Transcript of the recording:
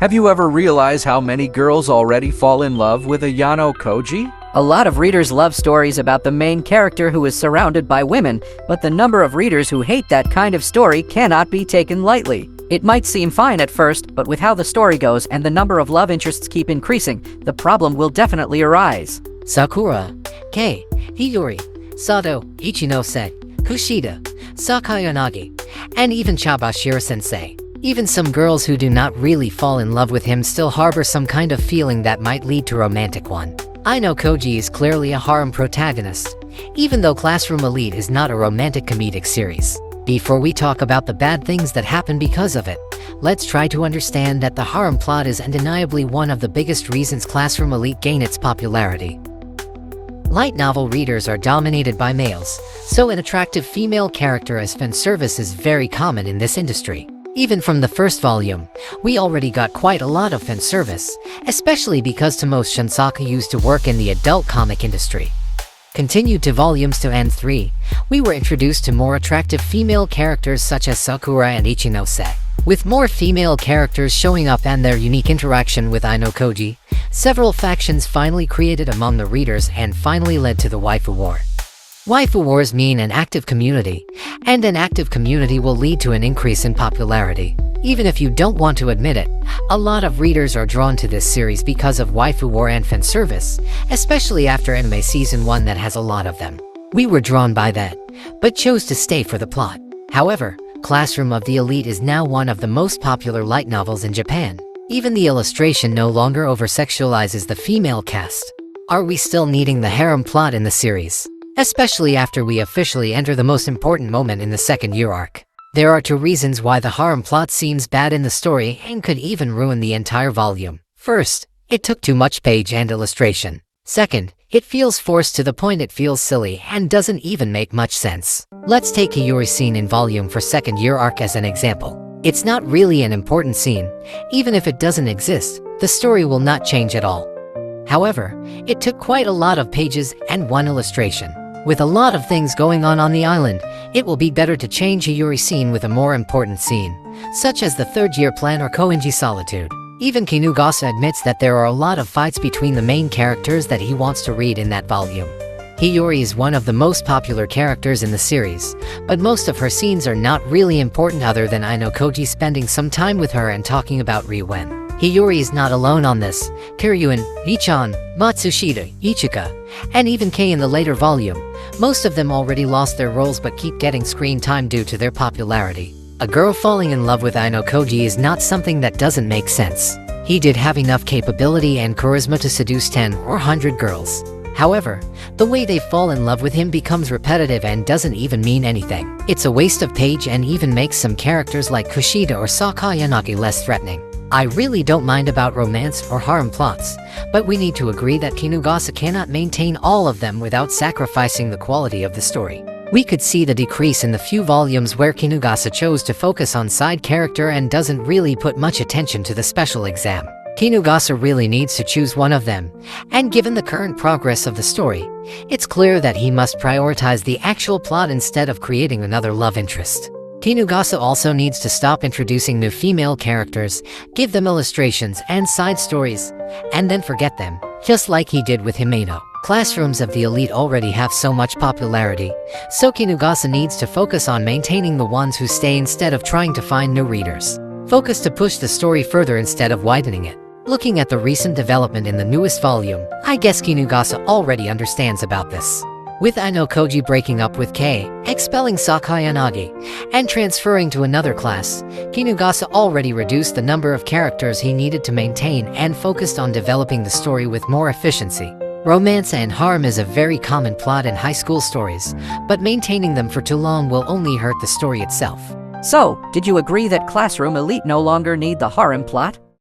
Have you ever realized how many girls already fall in love with Ayanokoji? A lot of readers love stories about the main character who is surrounded by women, but the number of readers who hate that kind of story cannot be taken lightly. It might seem fine at first, but with how the story goes and the number of love interests keep increasing, the problem will definitely arise. Sakura, Kei, Hiyori, Sato, Ichinose, Kushida, Sakayanagi, and even Chabashira-sensei. Even some girls who do not really fall in love with him still harbor some kind of feeling that might lead to romantic one. Ayanokoji is clearly a harem protagonist, even though Classroom Elite is not a romantic comedic series. Before we talk about the bad things that happen because of it, let's try to understand that the harem plot is undeniably one of the biggest reasons Classroom Elite gained its popularity. Light novel readers are dominated by males, so an attractive female character as fan service is very common in this industry. Even from the first volume, we already got quite a lot of fan service, especially because Tomose Shunsaku used to work in the adult comic industry. Continued to volumes 2 and 3, we were introduced to more attractive female characters such as Sakura and Ichinose. With more female characters showing up and their unique interaction with Ayanokoji, several factions finally created among the readers and finally led to the waifu war. Waifu wars mean an active community, and an active community will lead to an increase in popularity. Even if you don't want to admit it, a lot of readers are drawn to this series because of waifu war and fan service, especially after anime season 1 that has a lot of them. We were drawn by that, but chose to stay for the plot. However, Classroom of the Elite is now one of the most popular light novels in Japan. Even the illustration no longer over-sexualizes the female cast. Are we still needing the harem plot in the series? Especially after we officially enter the most important moment in the second year arc. There are 2 reasons why the harem plot seems bad in the story and could even ruin the entire volume. First, it took too much page and illustration. Second, it feels forced to the point it feels silly and doesn't even make much sense. Let's take Hiyori's scene in volume for second year arc as an example. It's not really an important scene. Even if it doesn't exist, the story will not change at all. However, it took quite a lot of pages and 1 illustration. With a lot of things going on the island, it will be better to change Hiyori's scene with a more important scene, such as the third year plan or Koenji Solitude. Even Kinugasa admits that there are a lot of fights between the main characters that he wants to read in that volume. Hiyori is one of the most popular characters in the series, but most of her scenes are not really important other than Ayanokoji spending some time with her and talking about Ryuen. Hiyori is not alone on this. Kiryuin, Ichan, Matsushita, Ichika, and even Kei in the later volume. Most of them already lost their roles but keep getting screen time due to their popularity. A girl falling in love with Ayanokoji is not something that doesn't make sense. He did have enough capability and charisma to seduce 10 or 100 girls. However, the way they fall in love with him becomes repetitive and doesn't even mean anything. It's a waste of page and even makes some characters like Kushida or Sakayanagi less threatening. I really don't mind about romance or harem plots, but we need to agree that Kinugasa cannot maintain all of them without sacrificing the quality of the story. We could see the decrease in the few volumes where Kinugasa chose to focus on side character and doesn't really put much attention to the special exam. Kinugasa really needs to choose one of them, and given the current progress of the story, it's clear that he must prioritize the actual plot instead of creating another love interest. Kinugasa also needs to stop introducing new female characters, give them illustrations and side stories, and then forget them, just like he did with Himeno. Classrooms of the Elite already have so much popularity, so Kinugasa needs to focus on maintaining the ones who stay instead of trying to find new readers. Focus to push the story further instead of widening it. Looking at the recent development in the newest volume, I guess Kinugasa already understands about this. With Ayanokoji breaking up with Kei, expelling Sakayanagi, and transferring to another class, Kinugasa already reduced the number of characters he needed to maintain and focused on developing the story with more efficiency. Romance and harem is a very common plot in high school stories, but maintaining them for too long will only hurt the story itself. So, did you agree that Classroom Elite no longer need the harem plot?